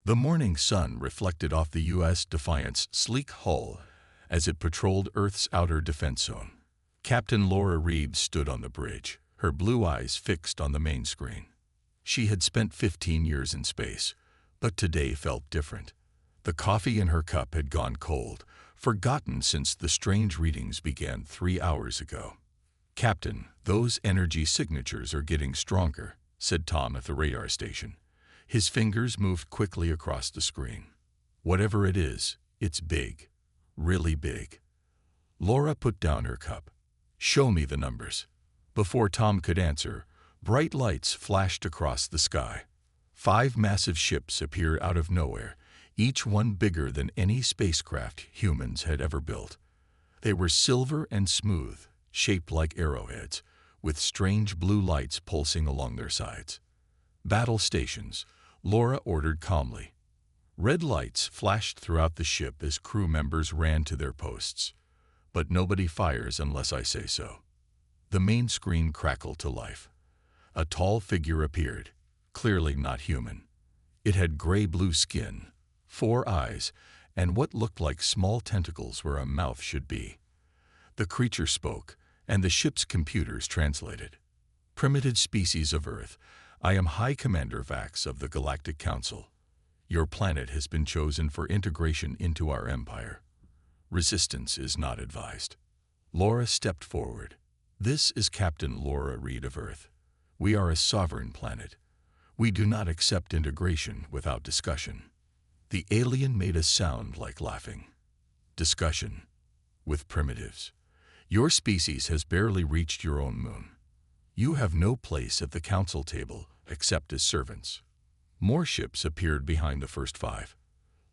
The morning sun reflected off the U.S. Defiant's sleek hull as it patrolled Earth's outer defense zone. Captain Laura Reeves stood on the bridge, her blue eyes fixed on the main screen. She had spent 15 years in space, but today felt different. The coffee in her cup had gone cold, forgotten since the strange readings began 3 hours ago. "Captain, those energy signatures are getting stronger," said Tom at the radar station. His fingers moved quickly across the screen. "Whatever it is, it's big. Really big." Laura put down her cup. "Show me the numbers." Before Tom could answer, bright lights flashed across the sky. 5 massive ships appeared out of nowhere, each one bigger than any spacecraft humans had ever built. They were silver and smooth, shaped like arrowheads, with strange blue lights pulsing along their sides. "Battle stations," Laura ordered calmly. Red lights flashed throughout the ship as crew members ran to their posts. "But nobody fires unless I say so." The main screen crackled to life. A tall figure appeared, clearly not human. It had gray-blue skin, 4 eyes, and what looked like small tentacles where a mouth should be. The creature spoke, and the ship's computers translated. "Primitive species of Earth, I am High Commander Vax of the Galactic Council. Your planet has been chosen for integration into our empire. Resistance is not advised." Laura stepped forward. "This is Captain Laura Reed of Earth. We are a sovereign planet. We do not accept integration without discussion." The alien made a sound like laughing. "Discussion? With primitives? Your species has barely reached your own moon. You have no place at the council table except as servants." More ships appeared behind the first 5.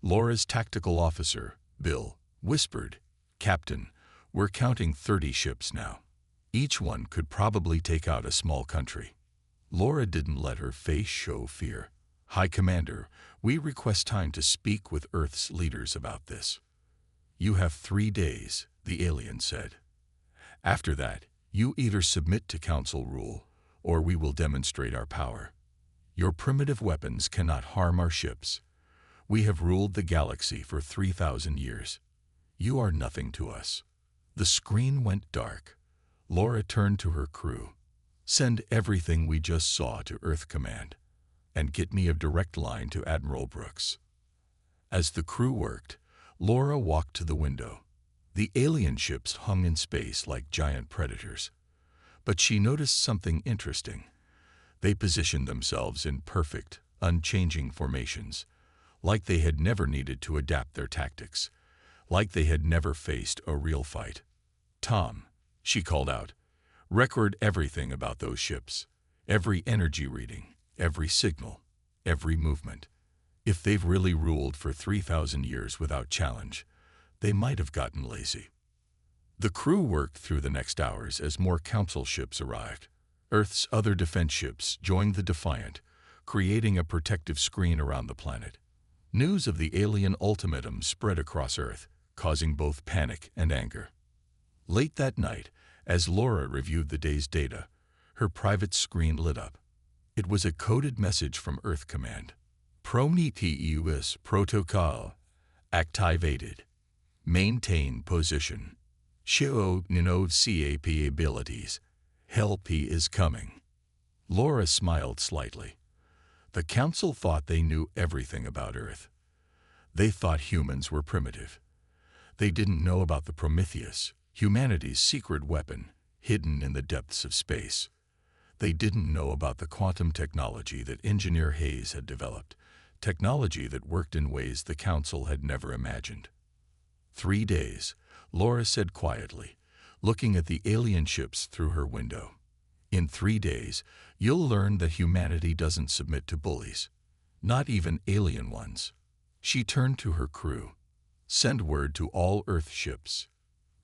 Laura's tactical officer, Bill, whispered, "Captain, we're counting 30 ships now. Each one could probably take out a small country." Laura didn't let her face show fear. "High Commander, we request time to speak with Earth's leaders about this." "You have 3 days," the alien said. "After that, you either submit to council rule, or we will demonstrate our power. Your primitive weapons cannot harm our ships. We have ruled the galaxy for 3,000 years. You are nothing to us." The screen went dark. Laura turned to her crew. "Send everything we just saw to Earth Command, and get me a direct line to Admiral Brooks." As the crew worked, Laura walked to the window. The alien ships hung in space like giant predators. But she noticed something interesting. They positioned themselves in perfect, unchanging formations, like they had never needed to adapt their tactics, like they had never faced a real fight. "Tom," she called out, "record everything about those ships, every energy reading, every signal, every movement. If they've really ruled for 3,000 years without challenge, they might have gotten lazy." The crew worked through the next hours as more council ships arrived. Earth's other defense ships joined the Defiant, creating a protective screen around the planet. News of the alien ultimatum spread across Earth, causing both panic and anger. Late that night, as Laura reviewed the day's data, her private screen lit up. It was a coded message from Earth Command. "Prometheus protocol activated. Maintain position. Show no CAP abilities. Help is coming." Laura smiled slightly. The council thought they knew everything about Earth. They thought humans were primitive. They didn't know about the Prometheus, humanity's secret weapon, hidden in the depths of space. They didn't know about the quantum technology that Engineer Hayes had developed, technology that worked in ways the council had never imagined. 3 days, Laura said quietly, looking at the alien ships through her window. "In 3 days, you'll learn that humanity doesn't submit to bullies, not even alien ones." She turned to her crew. "Send word to all Earth ships.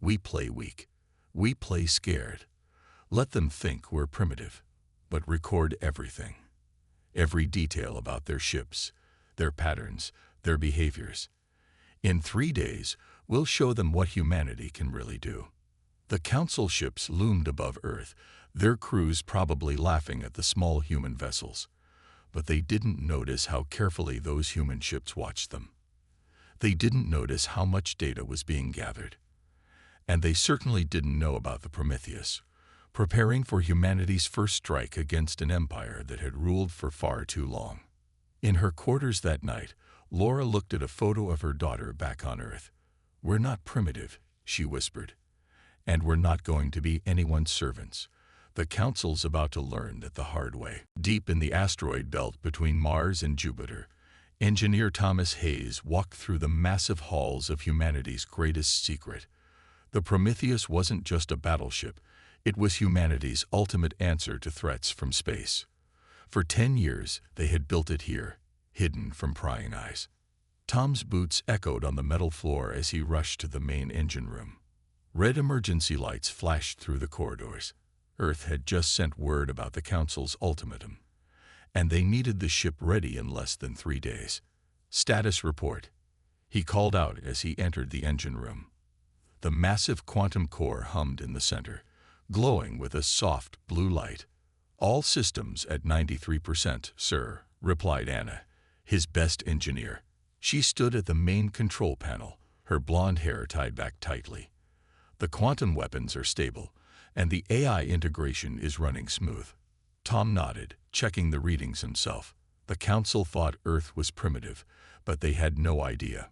We play weak. We play scared. Let them think we're primitive, but record everything. Every detail about their ships, their patterns, their behaviors. In 3 days, we'll show them what humanity can really do." The council ships loomed above Earth, their crews probably laughing at the small human vessels. but they didn't notice how carefully those human ships watched them. They didn't notice how much data was being gathered. And they certainly didn't know about the Prometheus, preparing for humanity's first strike against an empire that had ruled for far too long. In her quarters that night, Laura looked at a photo of her daughter back on Earth. "We're not primitive," she whispered. "And we're not going to be anyone's servants. The Council's about to learn that the hard way." Deep in the asteroid belt between Mars and Jupiter, engineer Thomas Hayes walked through the massive halls of humanity's greatest secret. The Prometheus wasn't just a battleship. It was humanity's ultimate answer to threats from space. For 10 years, they had built it here, hidden from prying eyes. Tom's boots echoed on the metal floor as he rushed to the main engine room. Red emergency lights flashed through the corridors. Earth had just sent word about the Council's ultimatum, and they needed the ship ready in less than 3 days. "Status report," he called out as he entered the engine room. The massive quantum core hummed in the center, glowing with a soft blue light. "All systems at 93%, sir," replied Anna, his best engineer. She stood at the main control panel, her blonde hair tied back tightly. "The quantum weapons are stable, and the AI integration is running smooth." Tom nodded, checking the readings himself. The Council thought Earth was primitive, but they had no idea.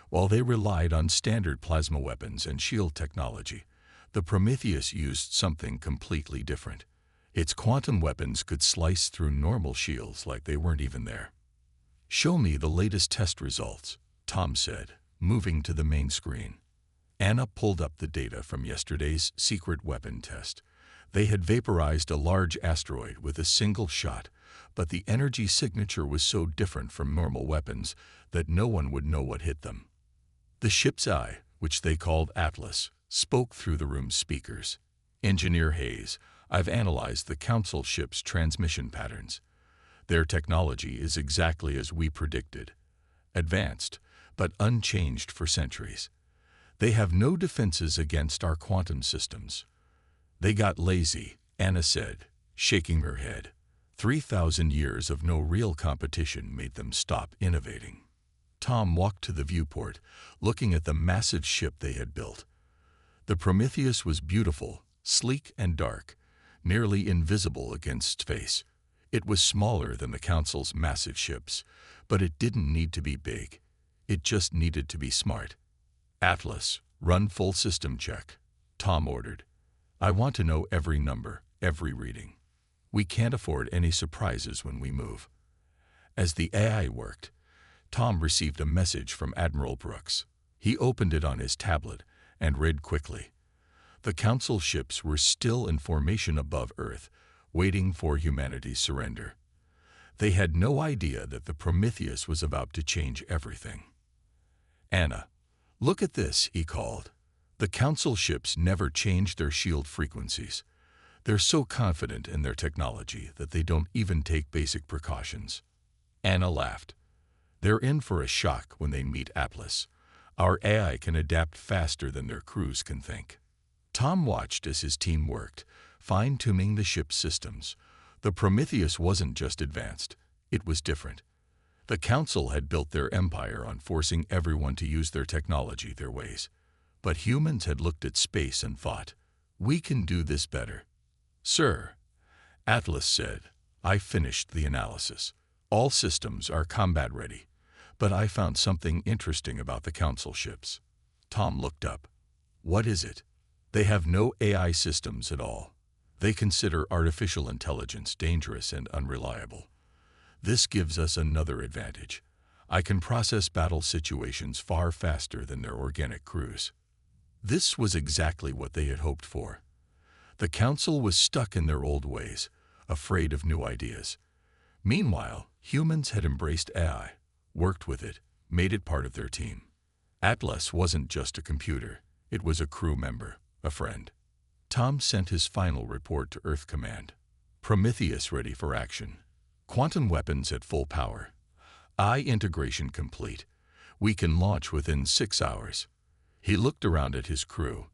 While they relied on standard plasma weapons and shield technology, the Prometheus used something completely different. Its quantum weapons could slice through normal shields like they weren't even there. "Show me the latest test results," Tom said, moving to the main screen. Anna pulled up the data from yesterday's secret weapon test. They had vaporized a large asteroid with a single shot, but the energy signature was so different from normal weapons that no one would know what hit them. The ship's eye, which they called Atlas, spoke through the room's speakers. "Engineer Hayes, I've analyzed the Council ship's transmission patterns. Their technology is exactly as we predicted. Advanced, but unchanged for centuries. They have no defenses against our quantum systems." "They got lazy," Anna said, shaking her head. 3,000 years of no real competition made them stop innovating. Tom walked to the viewport, looking at the massive ship they had built. The Prometheus was beautiful, sleek and dark, nearly invisible against space. It was smaller than the Council's massive ships, but it didn't need to be big. It just needed to be smart. "Atlas, run full system check," Tom ordered. "I want to know every number, every reading. We can't afford any surprises when we move." As the AI worked, Tom received a message from Admiral Brooks. He opened it on his tablet and read quickly. The Council ships were still in formation above Earth, waiting for humanity's surrender. They had no idea that the Prometheus was about to change everything. "Anna, look at this," he called. "The Council ships never change their shield frequencies. They're so confident in their technology that they don't even take basic precautions." Anna laughed. "They're in for a shock when they meet Atlas. Our AI can adapt faster than their crews can think." Tom watched as his team worked, fine-tuning the ship's systems. The Prometheus wasn't just advanced, it was different. The Council had built their empire on forcing everyone to use their technology their ways. But humans had looked at space and thought, "We can do this better." "Sir," Atlas said, "I finished the analysis. All systems are combat ready, but I found something interesting about the Council ships." Tom looked up. "What is it?" "They have no AI systems at all. They consider artificial intelligence dangerous and unreliable. This gives us another advantage. I can process battle situations far faster than their organic crews." This was exactly what they had hoped for. The Council was stuck in their old ways, afraid of new ideas. Meanwhile, humans had embraced AI, worked with it, made it part of their team. Atlas wasn't just a computer, it was a crew member, a friend. Tom sent his final report to Earth Command. "Prometheus ready for action. Quantum weapons at full power. AI integration complete. We can launch within 6 hours." He looked around at his crew,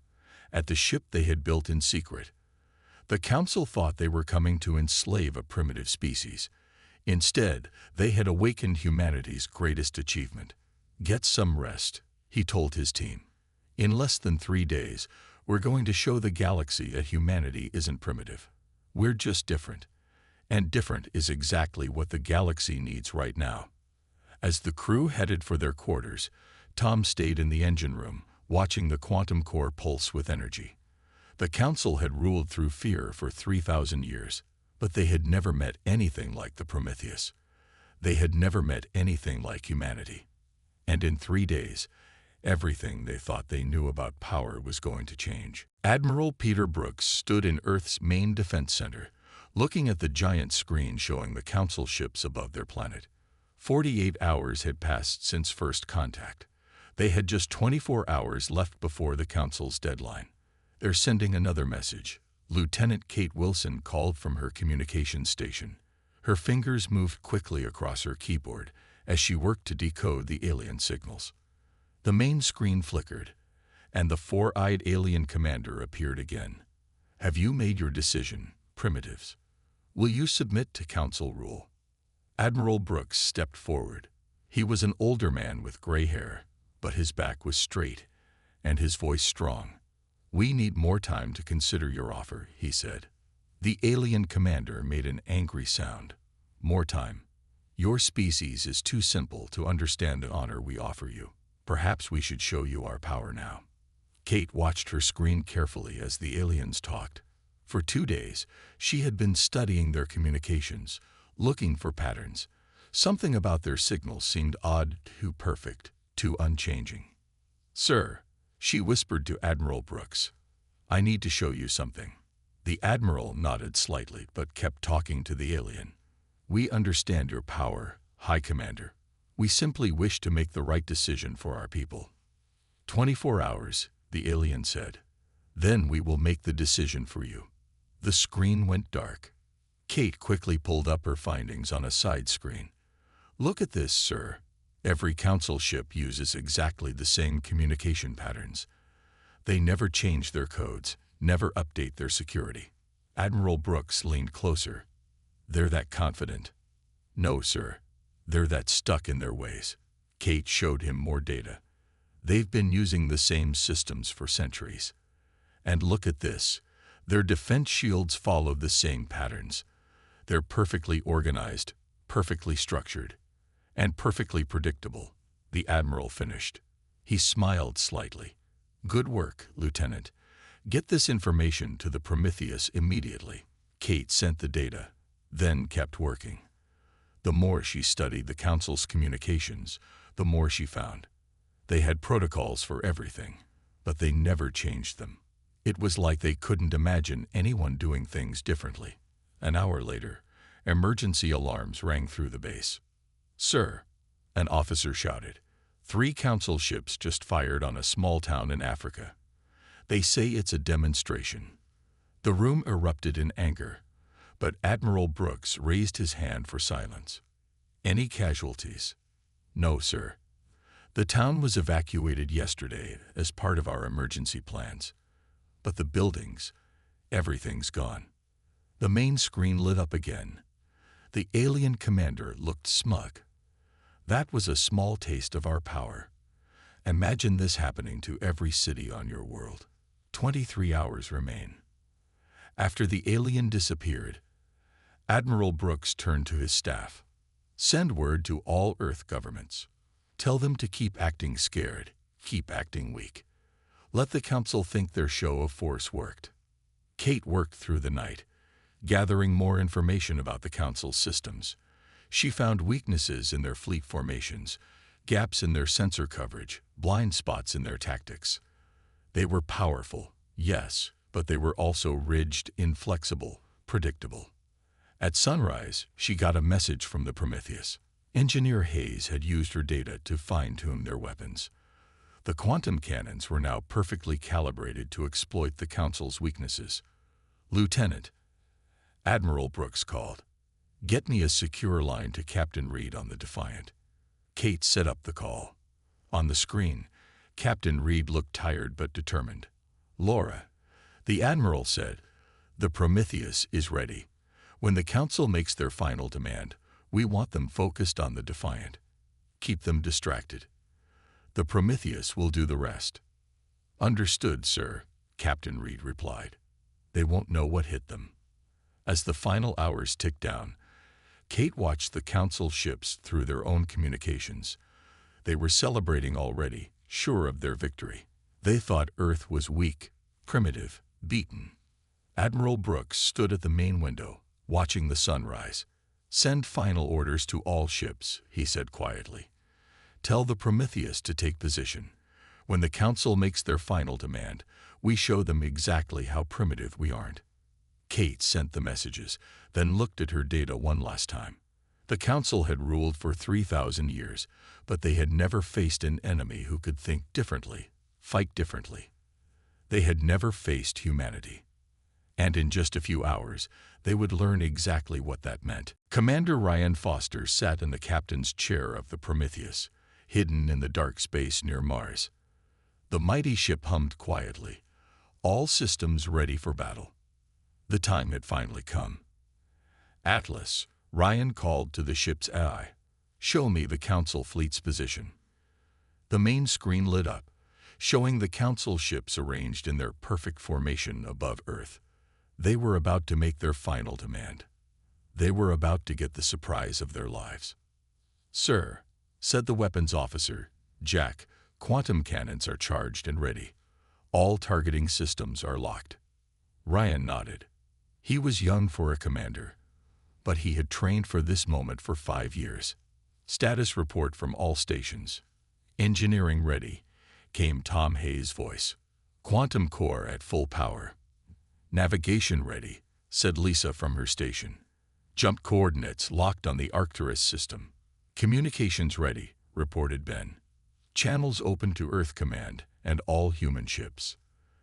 at the ship they had built in secret. The Council thought they were coming to enslave a primitive species. Instead, they had awakened humanity's greatest achievement. Get some rest, he told his team. In less than 3 days, we're going to show the galaxy that humanity isn't primitive. We're just different. And different is exactly what the galaxy needs right now. As the crew headed for their quarters, Tom stayed in the engine room, watching the quantum core pulse with energy. The Council had ruled through fear for 3,000 years, but they had never met anything like the Prometheus. They had never met anything like humanity. And in 3 days, everything they thought they knew about power was going to change. Admiral Peter Brooks stood in Earth's main defense center, looking at the giant screen showing the Council ships above their planet. 48 hours had passed since first contact. They had just 24 hours left before the Council's deadline. They're sending another message. Lieutenant Kate Wilson called from her communications station. Her fingers moved quickly across her keyboard as she worked to decode the alien signals. The main screen flickered, and the four-eyed alien commander appeared again. Have you made your decision, primitives? Will you submit to Council rule? Admiral Brooks stepped forward. He was an older man with gray hair, but his back was straight, and his voice strong. We need more time to consider your offer, he said. The alien commander made an angry sound. More time. Your species is too simple to understand the honor we offer you. Perhaps we should show you our power now. Kate watched her screen carefully as the aliens talked. For 2 days, she had been studying their communications, looking for patterns. Something about their signals seemed odd, too perfect, too unchanging. Sir, she whispered to Admiral Brooks, I need to show you something. The Admiral nodded slightly but kept talking to the alien. We understand your power, High Commander. We simply wish to make the right decision for our people. 24 hours, the alien said. Then we will make the decision for you. The screen went dark. Kate quickly pulled up her findings on a side screen. Look at this, sir. Every Council ship uses exactly the same communication patterns. They never change their codes, never update their security. Admiral Brooks leaned closer. They're that confident. No, sir. They're that stuck in their ways. Kate showed him more data. They've been using the same systems for centuries. And look at this. Their defense shields follow the same patterns. They're perfectly organized, perfectly structured, and perfectly predictable, the Admiral finished. He smiled slightly. Good work, Lieutenant. Get this information to the Prometheus immediately. Kate sent the data, then kept working. The more she studied the Council's communications, the more she found. They had protocols for everything, but they never changed them. It was like they couldn't imagine anyone doing things differently. An hour later, emergency alarms rang through the base. Sir, an officer shouted, 3 Council ships just fired on a small town in Africa. They say it's a demonstration. The room erupted in anger, but Admiral Brooks raised his hand for silence. Any casualties? No, sir. The town was evacuated yesterday as part of our emergency plans. But the buildings, everything's gone. The main screen lit up again. The alien commander looked smug. That was a small taste of our power. Imagine this happening to every city on your world. 23 hours remain. After the alien disappeared, Admiral Brooks turned to his staff. Send word to all Earth governments. Tell them to keep acting scared, keep acting weak. Let the Council think their show of force worked. Kate worked through the night, gathering more information about the Council's systems. She found weaknesses in their fleet formations, gaps in their sensor coverage, blind spots in their tactics. They were powerful, yes, but they were also rigid, inflexible, predictable. At sunrise, she got a message from the Prometheus. Engineer Hayes had used her data to fine-tune their weapons. The quantum cannons were now perfectly calibrated to exploit the Council's weaknesses. Lieutenant, Admiral Brooks called. Get me a secure line to Captain Reed on the Defiant. Kate set up the call. On the screen, Captain Reed looked tired but determined. Laura, the Admiral said, the Prometheus is ready. When the Council makes their final demand, We want them focused on the Defiant. Keep them distracted. The Prometheus will do the rest." "Understood, sir," Captain Reed replied. "They won't know what hit them." As the final hours ticked down, Kate watched the Council ships through their own communications. They were celebrating already, sure of their victory. They thought Earth was weak, primitive, beaten. Admiral Brooks stood at the main window, watching the sunrise. "Send final orders to all ships," he said quietly. "Tell the Prometheus to take position. When the Council makes their final demand, we show them exactly how primitive we aren't." Kate sent the messages, then looked at her data one last time. The Council had ruled for 3,000 years, but they had never faced an enemy who could think differently, fight differently. They had never faced humanity. And in just a few hours, they would learn exactly what that meant. Commander Ryan Foster sat in the captain's chair of the Prometheus, hidden in the dark space near Mars. The mighty ship hummed quietly, all systems ready for battle. The time had finally come. "Atlas," Ryan called to the ship's AI. "Show me the Council fleet's position." The main screen lit up, showing the Council ships arranged in their perfect formation above Earth. They were about to make their final demand. They were about to get the surprise of their lives. "Sir," said the weapons officer, "Jack, quantum cannons are charged and ready. All targeting systems are locked." Ryan nodded. He was young for a commander, but he had trained for this moment for 5 years. "Status report from all stations." "Engineering ready," came Tom Hayes' voice. "Quantum core at full power." "Navigation ready," said Lisa from her station. "Jump coordinates locked on the Arcturus system." "Communications ready," reported Ben. "Channels open to Earth Command and all human ships."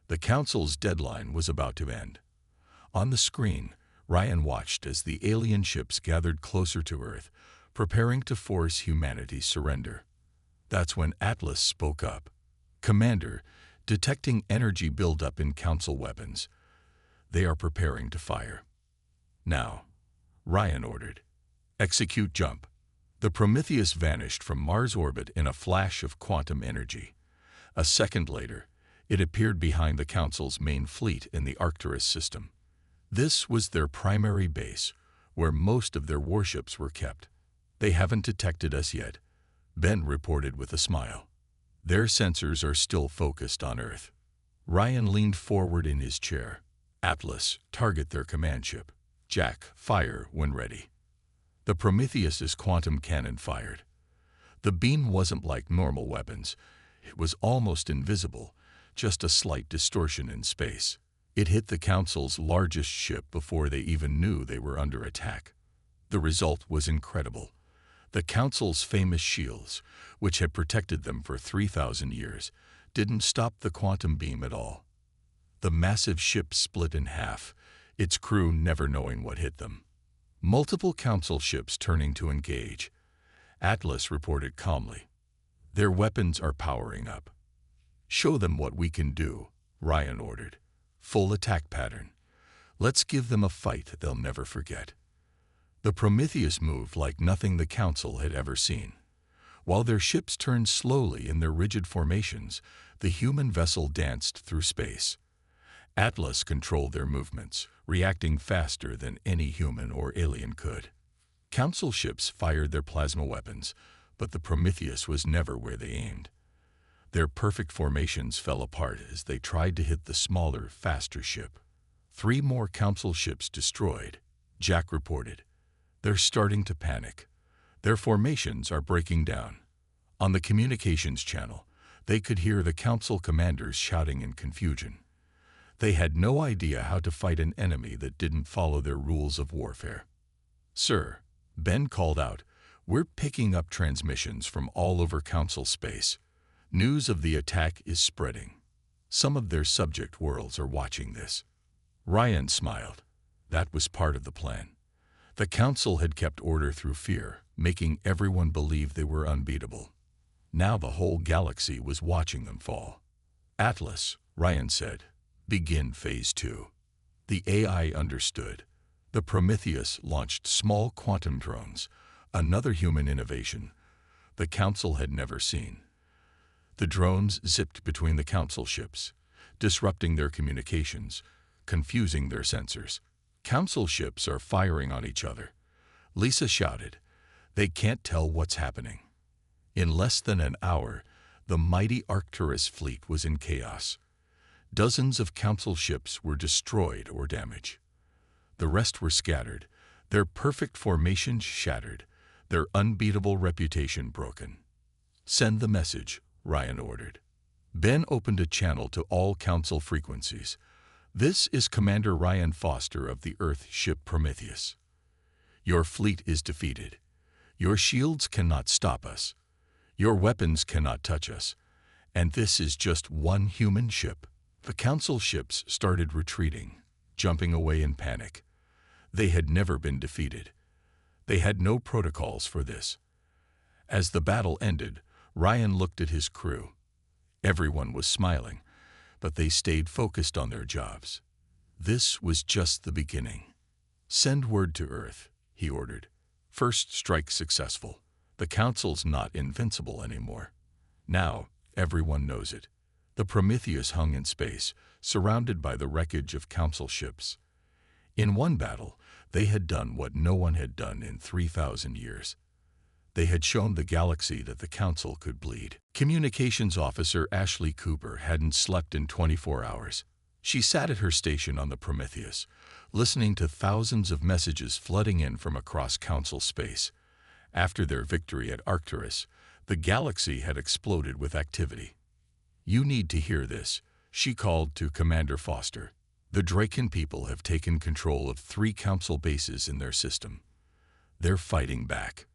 The Council's deadline was about to end. On the screen, Ryan watched as the alien ships gathered closer to Earth, preparing to force humanity's surrender. That's when Atlas spoke up. "Commander, detecting energy buildup in Council weapons. They are preparing to fire." "Now," Ryan ordered. "Execute jump." The Prometheus vanished from Mars orbit in a flash of quantum energy. A second later, it appeared behind the Council's main fleet in the Arcturus system. This was their primary base, where most of their warships were kept. "They haven't detected us yet," Ben reported with a smile. "Their sensors are still focused on Earth." Ryan leaned forward in his chair. "Atlas, target their command ship. Jack, fire when ready." The Prometheus's quantum cannon fired. The beam wasn't like normal weapons. It was almost invisible, just a slight distortion in space. It hit the Council's largest ship before they even knew they were under attack. The result was incredible. The Council's famous shields, which had protected them for 3,000 years, didn't stop the quantum beam at all. The massive ship split in half, its crew never knowing what hit them. Multiple Council ships turning to engage. Atlas reported calmly. "Their weapons are powering up." "Show them what we can do," Ryan ordered. "Full attack pattern. Let's give them a fight they'll never forget." The Prometheus moved like nothing the Council had ever seen. While their ships turned slowly in their rigid formations, the human vessel danced through space. Atlas controlled their movements, reacting faster than any human or alien could. Council ships fired their plasma weapons, but the Prometheus was never where they aimed. Their perfect formations fell apart as they tried to hit the smaller, faster ship. 3 more Council ships destroyed, Jack reported. "They're starting to panic. Their formations are breaking down." On the communications channel, they could hear the Council commanders shouting in confusion. They had no idea how to fight an enemy that didn't follow their rules of warfare. "Sir," Ben called out, "we're picking up transmissions from all over Council space. News of the attack is spreading. Some of their subject worlds are watching this." Ryan smiled. That was part of the plan. The Council had kept order through fear, making everyone believe they were unbeatable. Now the whole galaxy was watching them fall. "Atlas," Ryan said, "begin Phase 2. The AI understood. The Prometheus launched small quantum drones, Another human innovation the Council had never seen. The drones zipped between the Council ships, disrupting their communications, confusing their sensors. Council ships are firing on each other. Lisa shouted. They can't tell what's happening. In less than an hour, the mighty Arcturus fleet was in chaos. Dozens of Council ships were destroyed or damaged. The rest were scattered, their perfect formations shattered, their unbeatable reputation broken. Send the message, Ryan ordered. Ben opened a channel to all Council frequencies. This is Commander Ryan Foster of the Earth ship Prometheus. Your fleet is defeated. Your shields cannot stop us. Your weapons cannot touch us. And this is just one human ship. The Council ships started retreating, jumping away in panic. They had never been defeated. They had no protocols for this. As the battle ended, Ryan looked at his crew. Everyone was smiling, but they stayed focused on their jobs. This was just the beginning. Send word to Earth, he ordered. First strike successful. The Council's not invincible anymore. Now, everyone knows it. The Prometheus hung in space, surrounded by the wreckage of Council ships. In one battle, they had done what no one had done in 3,000 years. They had shown the galaxy that the Council could bleed. Communications Officer Ashley Cooper hadn't slept in 24 hours. She sat at her station on the Prometheus, listening to thousands of messages flooding in from across Council space. After their victory at Arcturus, the galaxy had exploded with activity. You need to hear this, she called to Commander Foster. The Draken people have taken control of 3 Council bases in their system. They're fighting back.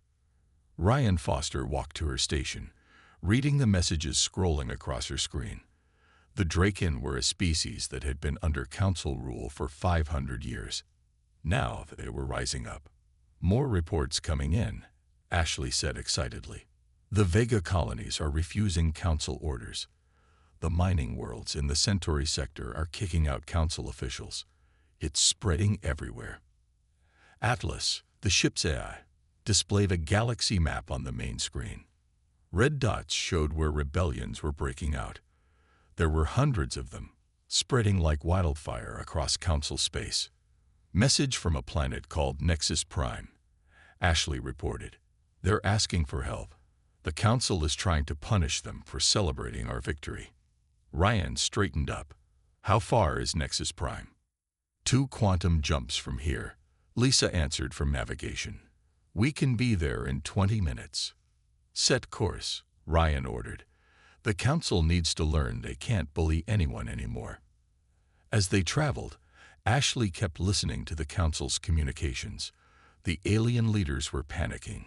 Ryan Foster walked to her station, reading the messages scrolling across her screen. The Draken were a species that had been under Council rule for 500 years. Now they were rising up. More reports coming in, Ashley said excitedly. The Vega colonies are refusing Council orders. The mining worlds in the Centauri sector are kicking out Council officials. It's spreading everywhere. Atlas, the ship's AI, displayed a galaxy map on the main screen. Red dots showed where rebellions were breaking out. There were hundreds of them, spreading like wildfire across Council space. Message from a planet called Nexus Prime, Ashley reported. They're asking for help. The Council is trying to punish them for celebrating our victory. Ryan straightened up. How far is Nexus Prime? 2 quantum jumps from here, Lisa answered from navigation. We can be there in 20 minutes. Set course, Ryan ordered. The Council needs to learn they can't bully anyone anymore. As they traveled, Ashley kept listening to the Council's communications. The alien leaders were panicking.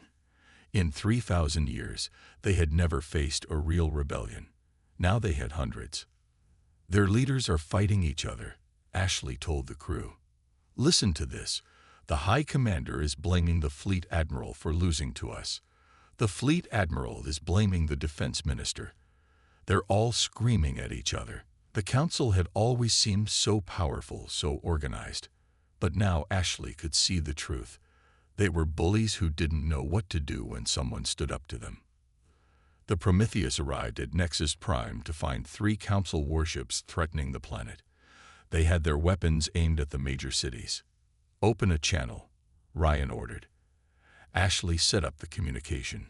In 3,000 years, they had never faced a real rebellion. Now they had hundreds. Their leaders are fighting each other, Ashley told the crew. Listen to this. The High Commander is blaming the Fleet Admiral for losing to us. The Fleet Admiral is blaming the Defense Minister. They're all screaming at each other. The Council had always seemed so powerful, so organized. But now Ashley could see the truth. They were bullies who didn't know what to do when someone stood up to them. The Prometheus arrived at Nexus Prime to find 3 Council warships threatening the planet. They had their weapons aimed at the major cities. Open a channel, Ryan ordered. Ashley set up the communication.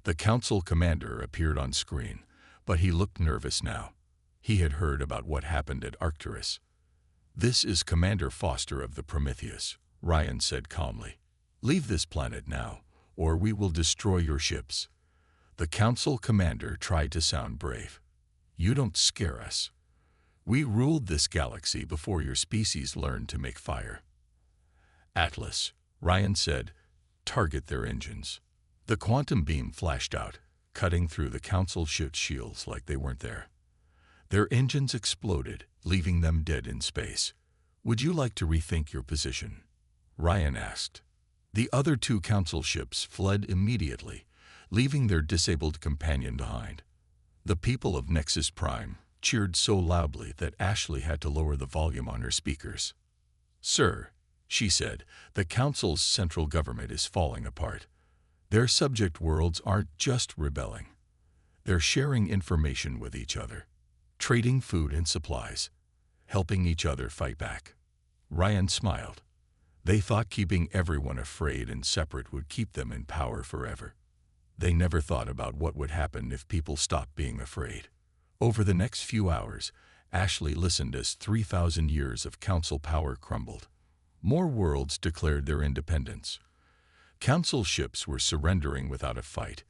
The Council commander appeared on screen, but he looked nervous now. He had heard about what happened at Arcturus. This is Commander Foster of the Prometheus, Ryan said calmly. Leave this planet now, or we will destroy your ships. The Council commander tried to sound brave. You don't scare us. We ruled this galaxy before your species learned to make fire. Atlas, Ryan said, target their engines. The quantum beam flashed out, cutting through the Council ship's shields like they weren't there. Their engines exploded, leaving them dead in space. Would you like to rethink your position? Ryan asked. The other 2 Council ships fled immediately, leaving their disabled companion behind. The people of Nexus Prime cheered so loudly that Ashley had to lower the volume on her speakers. Sir, she said, the Council's central government is falling apart. Their subject worlds aren't just rebelling. They're sharing information with each other, trading food and supplies, helping each other fight back. Ryan smiled. They thought keeping everyone afraid and separate would keep them in power forever. They never thought about what would happen if people stopped being afraid. Over the next few hours, Ashley listened as 3,000 years of council power crumbled. More worlds declared their independence. Council ships were surrendering without a fight.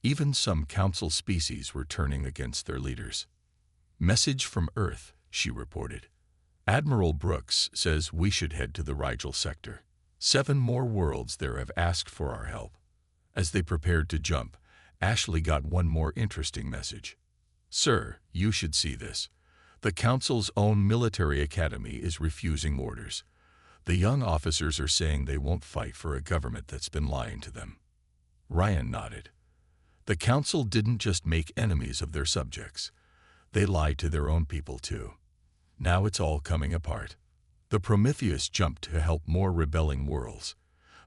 Even some council species were turning against their leaders. "Message from Earth," she reported. "Admiral Brooks says we should head to the Rigel sector. 7 more worlds there have asked for our help." As they prepared to jump, Ashley got one more interesting message. "Sir, you should see this. The Council's own military academy is refusing orders. The young officers are saying they won't fight for a government that's been lying to them." Ryan nodded. The Council didn't just make enemies of their subjects. They lied to their own people too. Now it's all coming apart. The Prometheus jumped to help more rebelling worlds.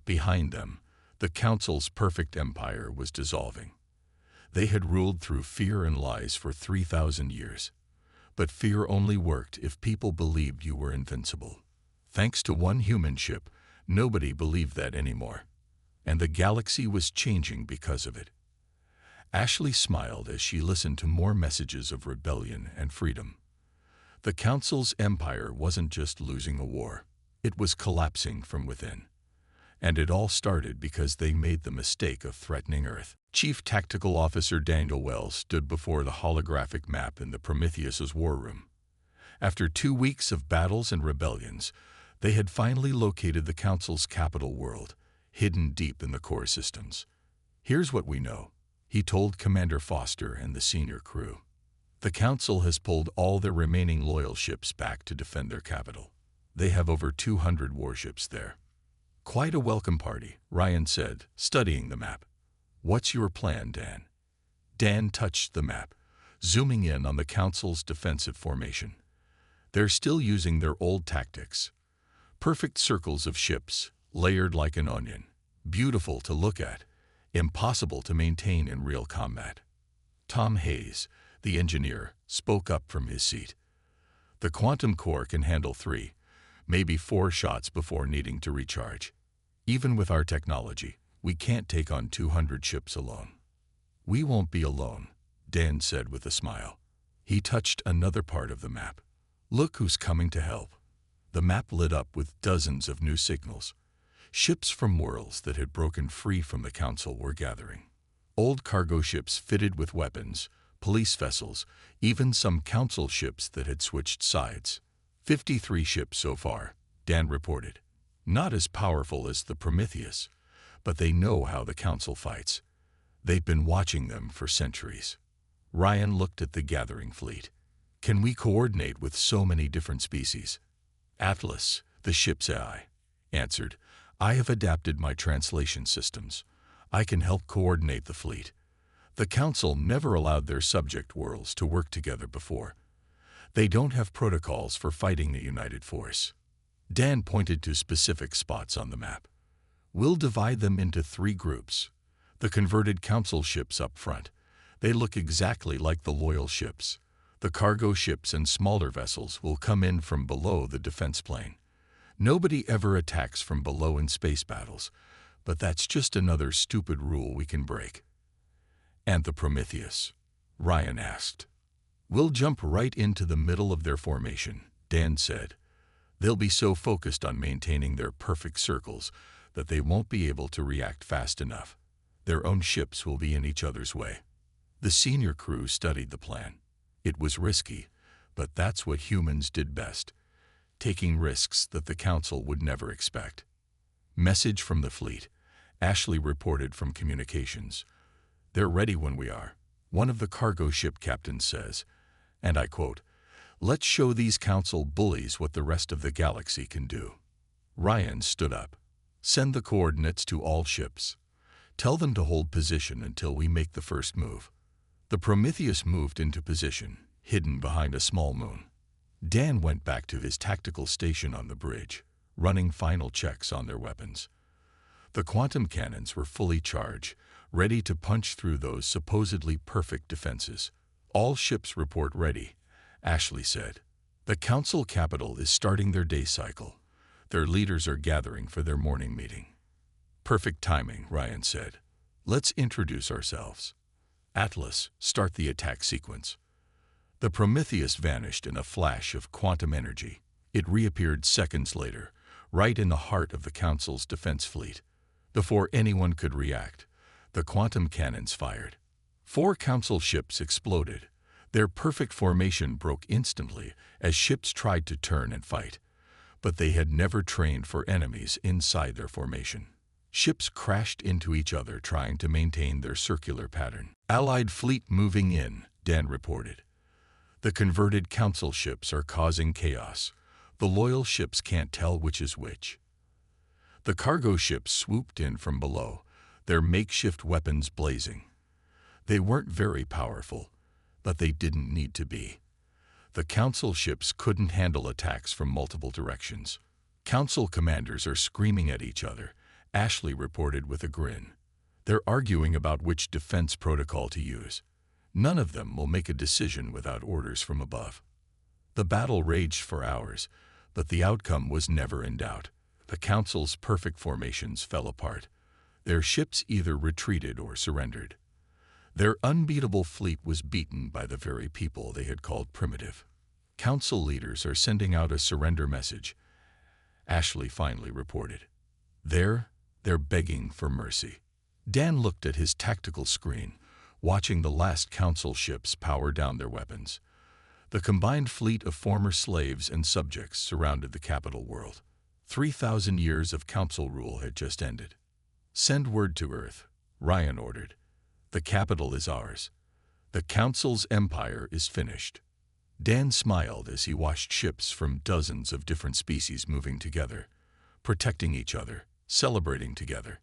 Behind them, the Council's perfect empire was dissolving. They had ruled through fear and lies for 3,000 years. But fear only worked if people believed you were invincible. Thanks to one human ship, nobody believed that anymore. And the galaxy was changing because of it. Ashley smiled as she listened to more messages of rebellion and freedom. The Council's empire wasn't just losing a war. It was collapsing from within. And it all started because they made the mistake of threatening Earth. Chief Tactical Officer Daniel Wells stood before the holographic map in the Prometheus's war room. After 2 weeks of battles and rebellions, they had finally located the Council's capital world, hidden deep in the core systems. "Here's what we know," he told Commander Foster and the senior crew. "The Council has pulled all their remaining loyal ships back to defend their capital. They have over 200 warships there." "Quite a welcome party," Ryan said, studying the map. "What's your plan, Dan?" Dan touched the map, zooming in on the Council's defensive formation. They're still using their old tactics. Perfect circles of ships, layered like an onion. Beautiful to look at, impossible to maintain in real combat. Tom Hayes, the engineer, spoke up from his seat. "The quantum core can handle 3, maybe 4 shots before needing to recharge. Even with our technology, we can't take on 200 ships alone." "We won't be alone," Dan said with a smile. He touched another part of the map. "Look who's coming to help." The map lit up with dozens of new signals. Ships from worlds that had broken free from the Council were gathering. Old cargo ships fitted with weapons, police vessels, even some Council ships that had switched sides. 53 ships so far, Dan reported. Not as powerful as the Prometheus, but they know how the Council fights. They've been watching them for centuries. Ryan looked at the gathering fleet. "Can we coordinate with so many different species?" Atlas, the ship's AI, answered, "I have adapted my translation systems. I can help coordinate the fleet. The Council never allowed their subject worlds to work together before. They don't have protocols for fighting the united force." Dan pointed to specific spots on the map. "We'll divide them into 3 groups. The converted Council ships up front. They look exactly like the loyal ships. The cargo ships and smaller vessels will come in from below the defense plane. Nobody ever attacks from below in space battles, but that's just another stupid rule we can break." "And the Prometheus?" Ryan asked. "We'll jump right into the middle of their formation," Dan said. "They'll be so focused on maintaining their perfect circles that they won't be able to react fast enough. Their own ships will be in each other's way." The senior crew studied the plan. It was risky, but that's what humans did best, taking risks that the Council would never expect. "Message from the fleet," Ashley reported from communications. "They're ready when we are," one of the cargo ship captains says, and I quote, "Let's show these Council bullies what the rest of the galaxy can do." Ryan stood up. "Send the coordinates to all ships. Tell them to hold position until we make the first move." The Prometheus moved into position, hidden behind a small moon. Dan went back to his tactical station on the bridge, running final checks on their weapons. The quantum cannons were fully charged, ready to punch through those supposedly perfect defenses. "All ships report ready," Ashley said. "The Council capital is starting their day cycle. Their leaders are gathering for their morning meeting." "Perfect timing," Ryan said. "Let's introduce ourselves. Atlas, start the attack sequence." The Prometheus vanished in a flash of quantum energy. It reappeared seconds later, right in the heart of the Council's defense fleet. Before anyone could react, the quantum cannons fired. 4 Council ships exploded. Their perfect formation broke instantly as ships tried to turn and fight. But they had never trained for enemies inside their formation. Ships crashed into each other trying to maintain their circular pattern. "Allied fleet moving in," Dan reported. "The converted Council ships are causing chaos. The loyal ships can't tell which is which." The cargo ships swooped in from below, their makeshift weapons blazing. They weren't very powerful, but they didn't need to be. The Council ships couldn't handle attacks from multiple directions. "Council commanders are screaming at each other," Ashley reported with a grin. "They're arguing about which defense protocol to use. None of them will make a decision without orders from above." The battle raged for hours, but the outcome was never in doubt. The Council's perfect formations fell apart. Their ships either retreated or surrendered. Their unbeatable fleet was beaten by the very people they had called primitive. "Council leaders are sending out a surrender message," Ashley finally reported. They're begging for mercy." Dan looked at his tactical screen, watching the last Council ships power down their weapons. The combined fleet of former slaves and subjects surrounded the capital world. 3,000 years of Council rule had just ended. "Send word to Earth," Ryan ordered. "The capital is ours. The Council's empire is finished." Dan smiled as he watched ships from dozens of different species moving together, protecting each other, celebrating together.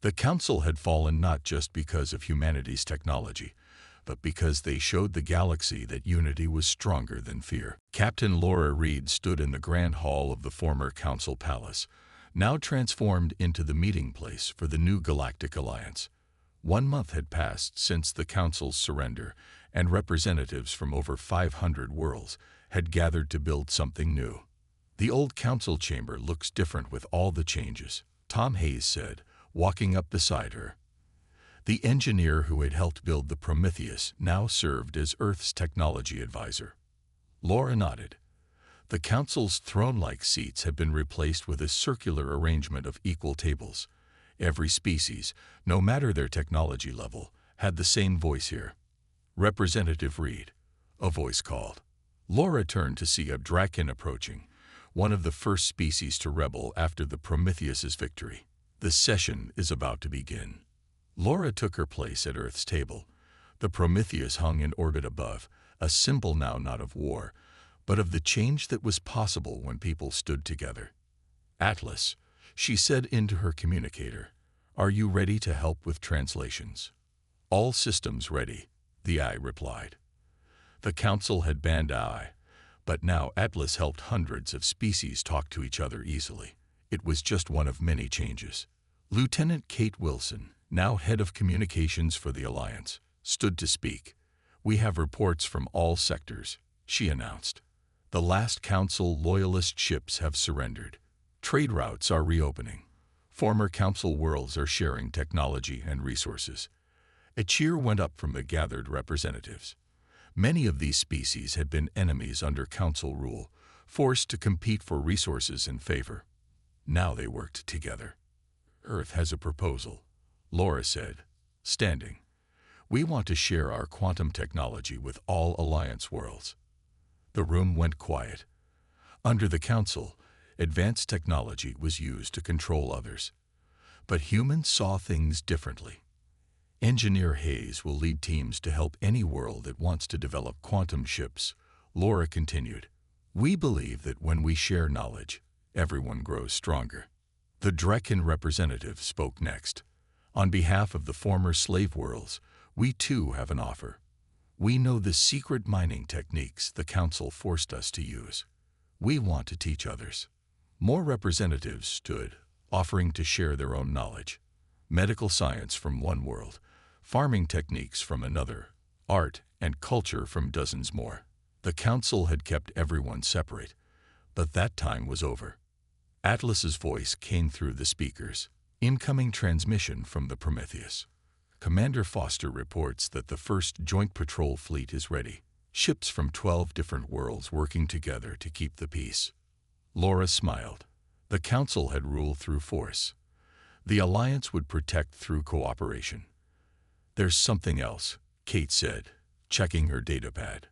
The Council had fallen not just because of humanity's technology, but because they showed the galaxy that unity was stronger than fear. Captain Laura Reed stood in the grand hall of the former Council Palace, now transformed into the meeting place for the new Galactic Alliance. 1 month had passed since the Council's surrender, and representatives from over 500 worlds had gathered to build something new. "The old Council chamber looks different with all the changes," Tom Hayes said, walking up beside her. The engineer who had helped build the Prometheus now served as Earth's technology advisor. Laura nodded. The Council's throne-like seats had been replaced with a circular arrangement of equal tables. Every species, no matter their technology level, had the same voice here. "Representative Reed," a voice called. Laura turned to see a Draken approaching, one of the first species to rebel after the Prometheus's victory. "The session is about to begin." Laura took her place at Earth's table. The Prometheus hung in orbit above, a symbol now not of war, but of the change that was possible when people stood together. "Atlas," she said into her communicator, "are you ready to help with translations?" "All systems ready," the eye replied. The Council had banned AI, but now Atlas helped hundreds of species talk to each other easily. It was just one of many changes. Lieutenant Kate Wilson, now head of communications for the Alliance, stood to speak. "We have reports from all sectors," she announced. "The last Council loyalist ships have surrendered. Trade routes are reopening. Former Council worlds are sharing technology and resources." A cheer went up from the gathered representatives. Many of these species had been enemies under Council rule, forced to compete for resources and favor. Now they worked together. "Earth has a proposal," Laura said, standing. "We want to share our quantum technology with all Alliance worlds." The room went quiet. Under the Council, advanced technology was used to control others. But humans saw things differently. "Engineer Hayes will lead teams to help any world that wants to develop quantum ships," Laura continued. "We believe that when we share knowledge, everyone grows stronger." The Draken representative spoke next. "On behalf of the former slave worlds, we too have an offer. We know the secret mining techniques the Council forced us to use. We want to teach others." More representatives stood, offering to share their own knowledge. Medical science from one world, farming techniques from another, art and culture from dozens more. The council had kept everyone separate, but that time was over. Atlas's voice came through the speakers. Incoming transmission from the Prometheus. Commander Foster reports that the first joint patrol fleet is ready. Ships from 12 different worlds working together to keep the peace. Laura smiled. The council had ruled through force. The Alliance would protect through cooperation. There's something else, Kate said, checking her datapad.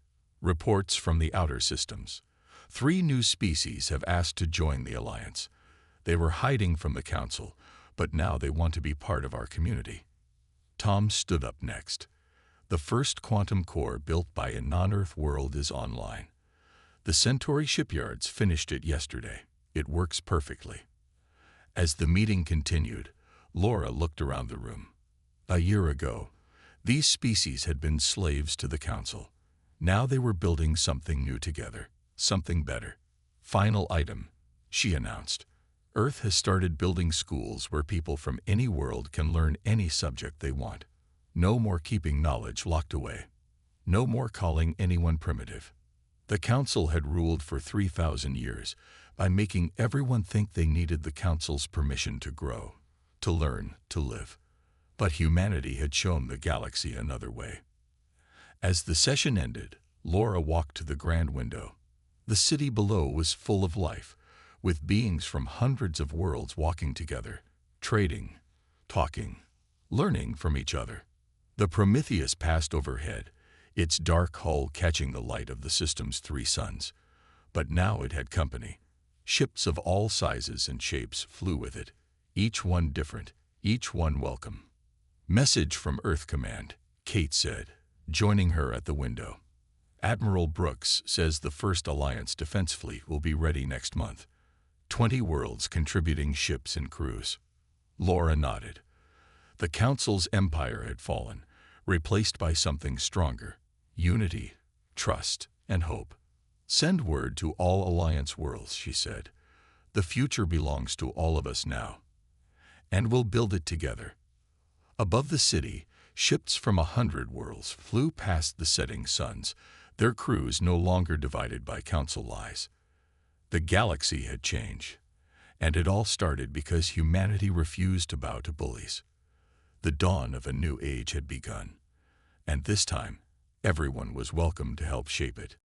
Reports from the outer systems. 3 new species have asked to join the Alliance. They were hiding from the council, but now they want to be part of our community. Tom stood up next. The first quantum core built by a non-Earth world is online. The Centauri shipyards finished it yesterday. It works perfectly. As the meeting continued, Laura looked around the room. A year ago, these species had been slaves to the council. Now they were building something new together, something better. Final item, she announced. Earth has started building schools where people from any world can learn any subject they want. No more keeping knowledge locked away. No more calling anyone primitive. The council had ruled for 3,000 years by making everyone think they needed the council's permission to grow, to learn, to live. But humanity had shown the galaxy another way. As the session ended, Laura walked to the grand window. The city below was full of life, with beings from hundreds of worlds walking together, trading, talking, learning from each other. The Prometheus passed overhead, its dark hull catching the light of the system's 3 suns. But now it had company. Ships of all sizes and shapes flew with it, each one different, each one welcome. Message from Earth Command, Kate said, joining her at the window. Admiral Brooks says the first Alliance defense fleet will be ready next month. 20 worlds contributing ships and crews. Laura nodded. The Council's empire had fallen, replaced by something stronger. Unity, trust, and hope. Send word to all Alliance worlds, she said. The future belongs to all of us now. And we'll build it together. Above the city, ships from 100 worlds flew past the setting suns, their crews no longer divided by council lies. The galaxy had changed, and it all started because humanity refused to bow to bullies. The dawn of a new age had begun, and this time, everyone was welcome to help shape it.